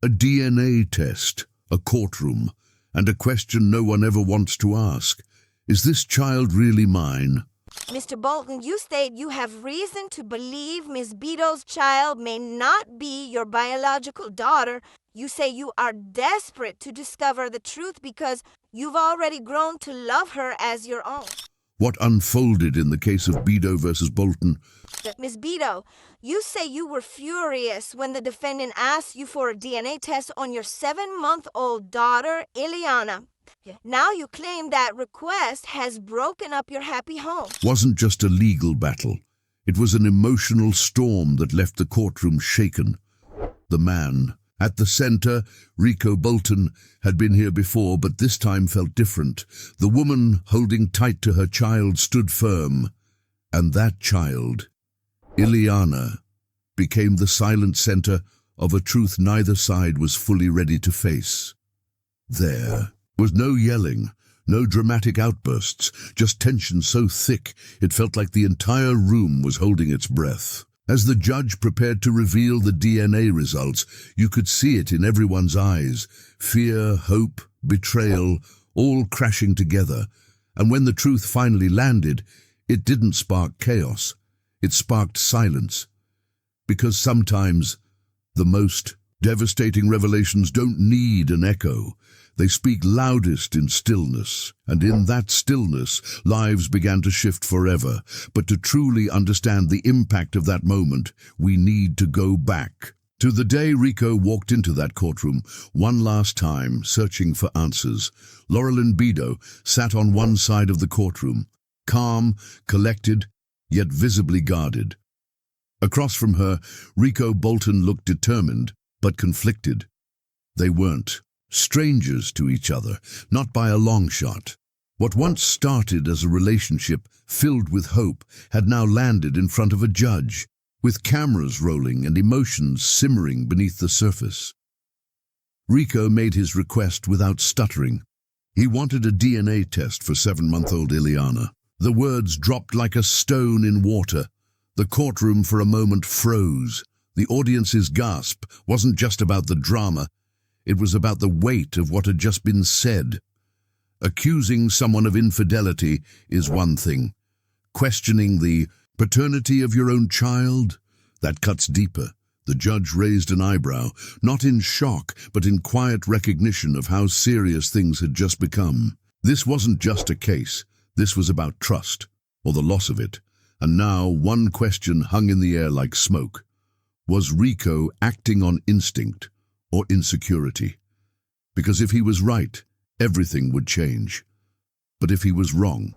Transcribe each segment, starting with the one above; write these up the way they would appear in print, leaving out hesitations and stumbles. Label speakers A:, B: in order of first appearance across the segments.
A: A DNA test, a courtroom, and a question no one ever wants to ask. Is this child really mine?
B: Mr. Bolton, you state you have reason to believe Miss Bido's child may not be your biological daughter. You say you are desperate to discover the truth because you've already grown to love her as your own.
A: What unfolded in the case of Bido versus Bolton?
B: Miss Bido, you say you were furious when the defendant asked you for a DNA test on your 7-month-old daughter, Iliana. Now you claim that request has broken up your happy home.
A: Wasn't just a legal battle. It was an emotional storm that left the courtroom shaken. The man at the center, Rico Bolton, had been here before, but this time felt different. The woman holding tight to her child stood firm, and that child, Iliana, became the silent center of a truth neither side was fully ready to face. There was no yelling, no dramatic outbursts, just tension so thick it felt like the entire room was holding its breath. As the judge prepared to reveal the DNA results, you could see it in everyone's eyes. Fear, hope, betrayal, all crashing together. And when the truth finally landed, it didn't spark chaos. It sparked silence. Because sometimes the most devastating revelations don't need an echo. They speak loudest in stillness, and in that stillness, lives began to shift forever. But to truly understand the impact of that moment, we need to go back to the day Rico walked into that courtroom one last time, searching for answers. Laurelyn Bido sat on one side of the courtroom, calm, collected, yet visibly guarded. Across from her, Rico Bolton looked determined, but conflicted. They weren't strangers to each other, not by a long shot. What once started as a relationship filled with hope had now landed in front of a judge, with cameras rolling and emotions simmering beneath the surface. Rico made his request without stuttering. He wanted a DNA test for 7-month-old Iliana. The words dropped like a stone in water. The courtroom for a moment froze. The audience's gasp wasn't just about the drama. It was about the weight of what had just been said. Accusing someone of infidelity is one thing. Questioning the paternity of your own child? That cuts deeper. The judge raised an eyebrow, not in shock, but in quiet recognition of how serious things had just become. This wasn't just a case. This was about trust, or the loss of it. And now one question hung in the air like smoke. Was Rico acting on instinct or insecurity? Because if he was right, everything would change. But if he was wrong,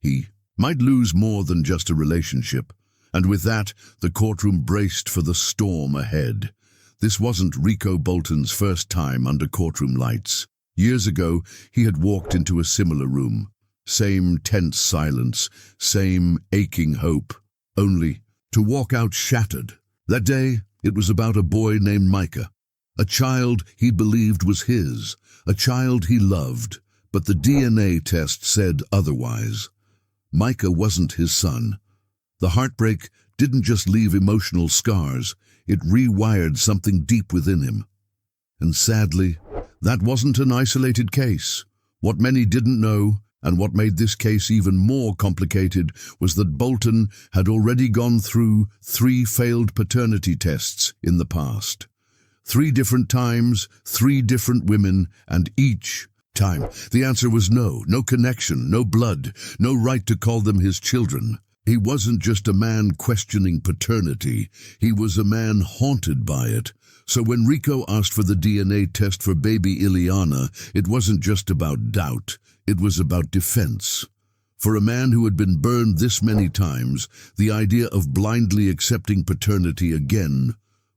A: he might lose more than just a relationship. And with that, the courtroom braced for the storm ahead. This wasn't Rico Bolton's first time under courtroom lights. Years ago, he had walked into a similar room. Same tense silence, same aching hope, only to walk out shattered. That day, it was about a boy named Micah. A child he believed was his, a child he loved, but the DNA test said otherwise. Micah wasn't his son. The heartbreak didn't just leave emotional scars, it rewired something deep within him. And sadly, that wasn't an isolated case. What many didn't know, and what made this case even more complicated, was that Bolton had already gone through 3 failed paternity tests in the past. 3 different times, 3 different women, and each time the answer was no. No connection, no blood, no right to call them his children. He wasn't just a man questioning paternity, he was a man haunted by it. So when Rico asked for the DNA test for baby Iliana, it wasn't just about doubt, it was about defense. For a man who had been burned this many times, the idea of blindly accepting paternity again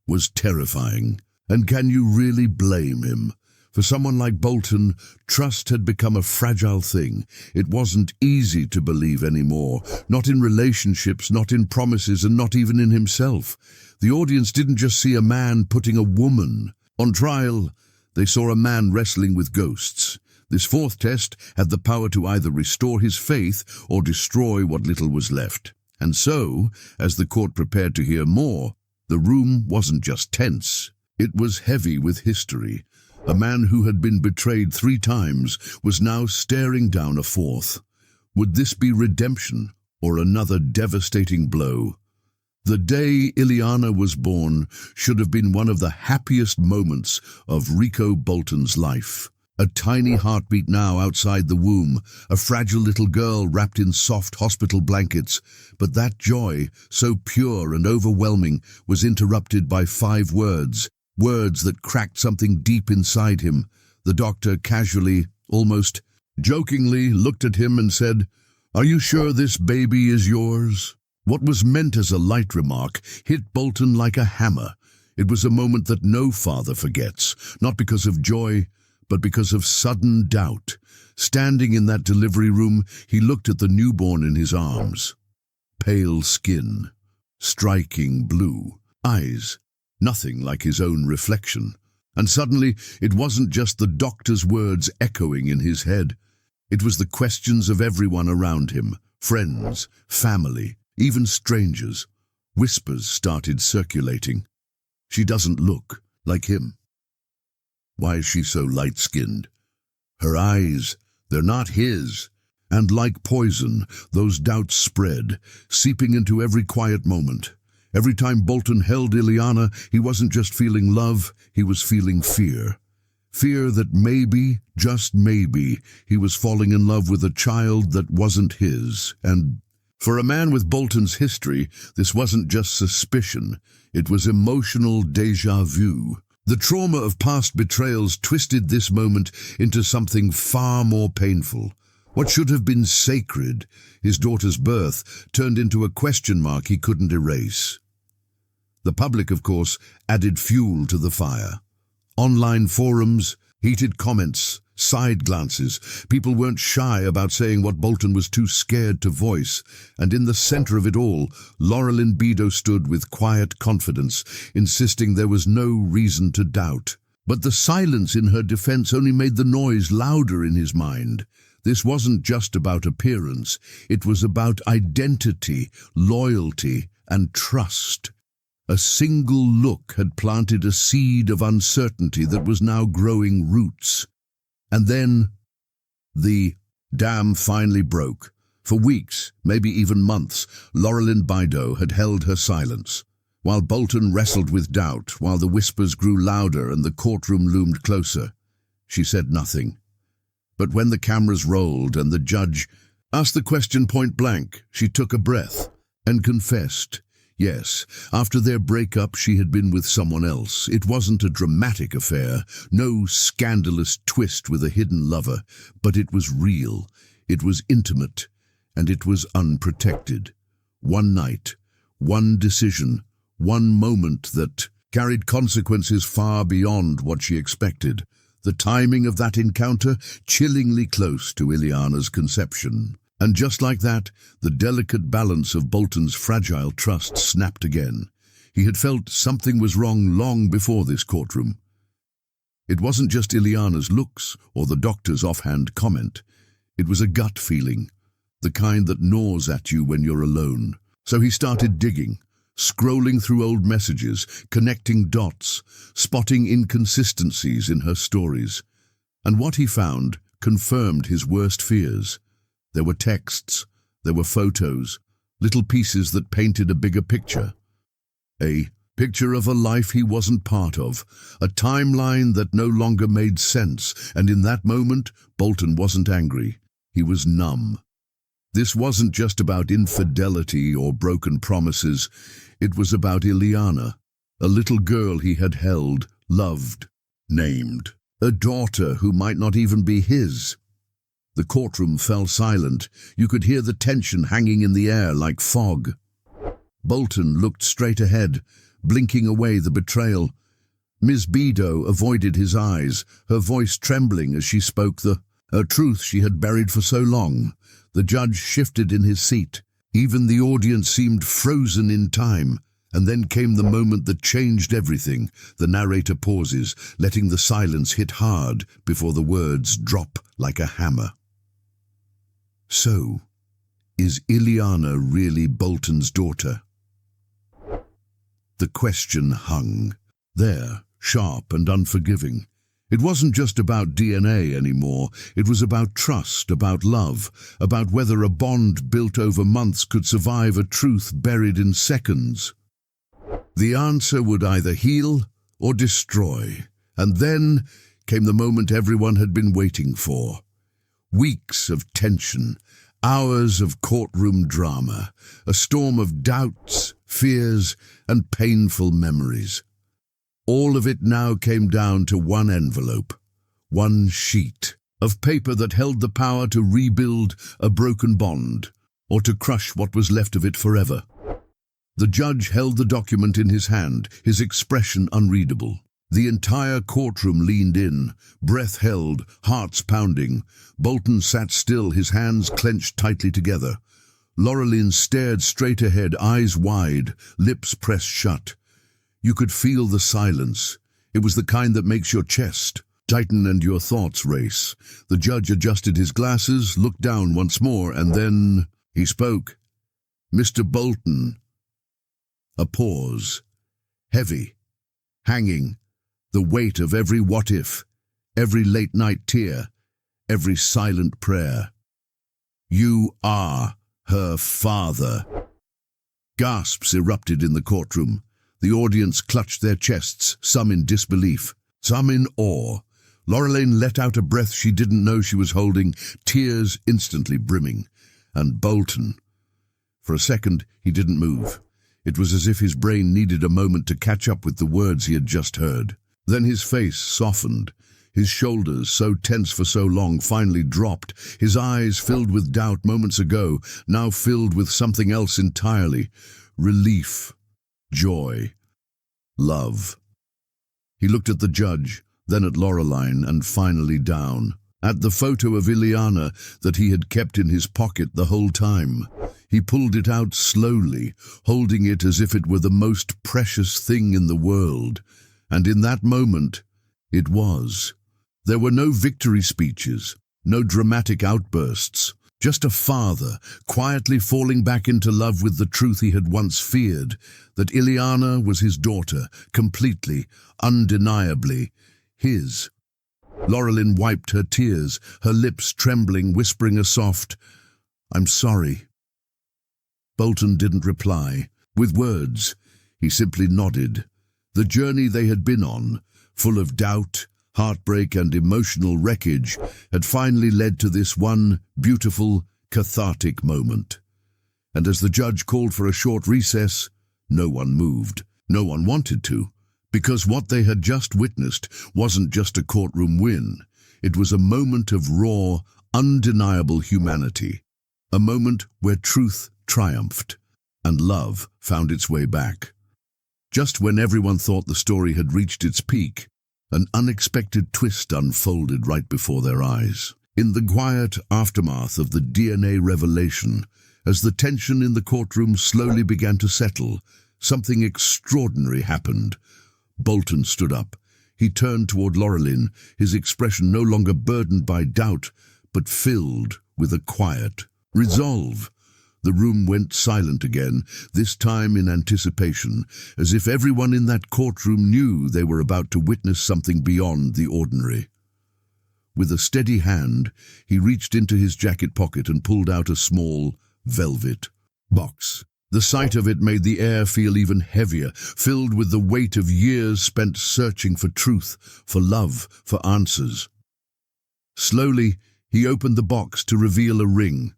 A: was terrifying. And can you really blame him? For someone like Bolton, trust had become a fragile thing. It wasn't easy to believe anymore, not in relationships, not in promises, and not even in himself. The audience didn't just see a man putting a woman on trial, they saw a man wrestling with ghosts. This 4th test had the power to either restore his faith or destroy what little was left. And so, as the court prepared to hear more, the room wasn't just tense. It was heavy with history. A man who had been betrayed 3 times was now staring down a 4th. Would this be redemption or another devastating blow? The day Iliana was born should have been one of the happiest moments of Rico Bolton's life. A tiny heartbeat now outside the womb, a fragile little girl wrapped in soft hospital blankets. But that joy, so pure and overwhelming, was interrupted by 5 words that cracked something deep inside him. The doctor casually, almost jokingly, looked at him and said, "Are you sure this baby is yours?" What was meant as a light remark hit Bolton like a hammer. It was a moment that no father forgets, not because of joy, but because of sudden doubt. Standing in that delivery room, he looked at the newborn in his arms. Pale skin, striking blue, eyes, nothing like his own reflection. And suddenly, it wasn't just the doctor's words echoing in his head. It was the questions of everyone around him, friends, family, even strangers. Whispers started circulating. She doesn't look like him. Why is she so light-skinned? Her eyes, they're not his. And like poison, those doubts spread, seeping into every quiet moment. Every time Bolton held Iliana, he wasn't just feeling love, he was feeling fear. Fear that maybe, just maybe, he was falling in love with a child that wasn't his. And for a man with Bolton's history, this wasn't just suspicion, it was emotional déjà vu. The trauma of past betrayals twisted this moment into something far more painful. What should have been sacred, his daughter's birth, turned into a question mark he couldn't erase. The public, of course, added fuel to the fire. Online forums, heated comments, side glances. People weren't shy about saying what Bolton was too scared to voice. And in the center of it all, Bido stood with quiet confidence, insisting there was no reason to doubt. But the silence in her defense only made the noise louder in his mind. This wasn't just about appearance. It was about identity, loyalty, and trust. A single look had planted a seed of uncertainty that was now growing roots. And then, the dam finally broke. For weeks, maybe even months, Bido had held her silence. While Bolton wrestled with doubt, while the whispers grew louder and the courtroom loomed closer, she said nothing. But when the cameras rolled and the judge asked the question point blank, she took a breath and confessed. Yes, after their breakup she had been with someone else. It wasn't a dramatic affair, no scandalous twist with a hidden lover, but it was real, it was intimate, and it was unprotected. One night, one decision, one moment that carried consequences far beyond what she expected. The timing of that encounter chillingly close to Iliana's conception. And just like that, the delicate balance of Bolton's fragile trust snapped again. He had felt something was wrong long before this courtroom. It wasn't just Iliana's looks or the doctor's offhand comment. It was a gut feeling, the kind that gnaws at you when you're alone. So he started digging, scrolling through old messages, connecting dots, spotting inconsistencies in her stories. And what he found confirmed his worst fears. There were texts, there were photos, little pieces that painted a bigger picture. A picture of a life he wasn't part of, a timeline that no longer made sense, and in that moment, Bolton wasn't angry. He was numb. This wasn't just about infidelity or broken promises. It was about Iliana, a little girl he had held, loved, named, a daughter who might not even be his. The courtroom fell silent. You could hear the tension hanging in the air like fog. Bolton looked straight ahead, blinking away the betrayal. Ms. Bido avoided his eyes, her voice trembling as she spoke the truth she had buried for so long. The judge shifted in his seat. Even the audience seemed frozen in time. And then came the moment that changed everything. The narrator pauses, letting the silence hit hard before the words drop like a hammer. So, is Iliana really Bolton's daughter? The question hung there, sharp and unforgiving. It wasn't just about DNA anymore. It was about trust, about love, about whether a bond built over months could survive a truth buried in seconds. The answer would either heal or destroy. And then came the moment everyone had been waiting for. Weeks of tension, hours of courtroom drama, a storm of doubts, fears, and painful memories. All of it now came down to one envelope, one sheet of paper that held the power to rebuild a broken bond, or to crush what was left of it forever. The judge held the document in his hand, his expression unreadable. The entire courtroom leaned in, breath held, hearts pounding. Bolton sat still, his hands clenched tightly together. Laureline stared straight ahead, eyes wide, lips pressed shut. You could feel the silence. It was the kind that makes your chest tighten and your thoughts race. The judge adjusted his glasses, looked down once more, and then he spoke. "Mr. Bolton." A pause. Heavy. Hanging. The weight of every what-if, every late-night tear, every silent prayer. "You are her father." Gasps erupted in the courtroom. The audience clutched their chests, some in disbelief, some in awe. Laureline let out a breath she didn't know she was holding, tears instantly brimming. And Bolton. For a second, he didn't move. It was as if his brain needed a moment to catch up with the words he had just heard. Then his face softened. His shoulders, so tense for so long, finally dropped. His eyes, filled with doubt moments ago, now filled with something else entirely. Relief. Joy. Love. He looked at the judge, then at Laureline, and finally down. At the photo of Iliana that he had kept in his pocket the whole time. He pulled it out slowly, holding it as if it were the most precious thing in the world. And in that moment, it was. There were no victory speeches, no dramatic outbursts, just a father quietly falling back into love with the truth he had once feared, that Iliana was his daughter, completely, undeniably, his. Laureline wiped her tears, her lips trembling, whispering a soft, "I'm sorry." Bolton didn't reply. With words, he simply nodded. The journey they had been on, full of doubt, heartbreak, and emotional wreckage, had finally led to this one beautiful, cathartic moment. And as the judge called for a short recess, no one moved. No one wanted to, because what they had just witnessed wasn't just a courtroom win. It was a moment of raw, undeniable humanity. A moment where truth triumphed, and love found its way back. Just when everyone thought the story had reached its peak, an unexpected twist unfolded right before their eyes. In the quiet aftermath of the DNA revelation, as the tension in the courtroom slowly began to settle, something extraordinary happened. Bolton stood up. He turned toward Laureline, his expression no longer burdened by doubt, but filled with a quiet resolve. The room went silent again, this time in anticipation, as if everyone in that courtroom knew they were about to witness something beyond the ordinary. With a steady hand, he reached into his jacket pocket and pulled out a small, velvet box. The sight of it made the air feel even heavier, filled with the weight of years spent searching for truth, for love, for answers. Slowly, he opened the box to reveal a ring.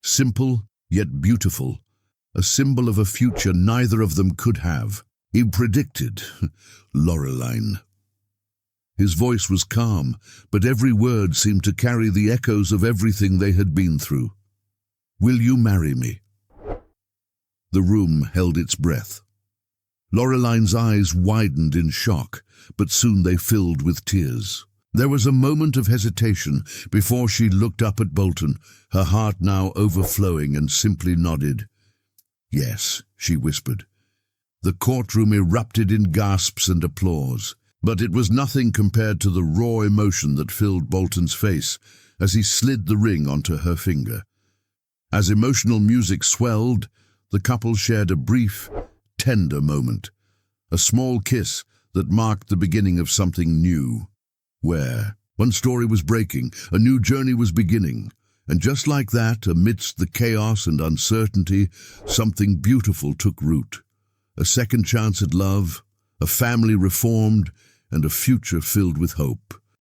A: Simple, yet beautiful, a symbol of a future neither of them could have. He predicted, Laureline. His voice was calm, but every word seemed to carry the echoes of everything they had been through. "Will you marry me?" The room held its breath. Laureline's eyes widened in shock, but soon they filled with tears. There was a moment of hesitation before she looked up at Bolton, her heart now overflowing, and simply nodded. "Yes," she whispered. The courtroom erupted in gasps and applause, but it was nothing compared to the raw emotion that filled Bolton's face as he slid the ring onto her finger. As emotional music swelled, the couple shared a brief, tender moment. A small kiss that marked the beginning of something new. Where one story was breaking, a new journey was beginning. And just like that, amidst the chaos and uncertainty, something beautiful took root. A second chance at love, a family reformed, and a future filled with hope.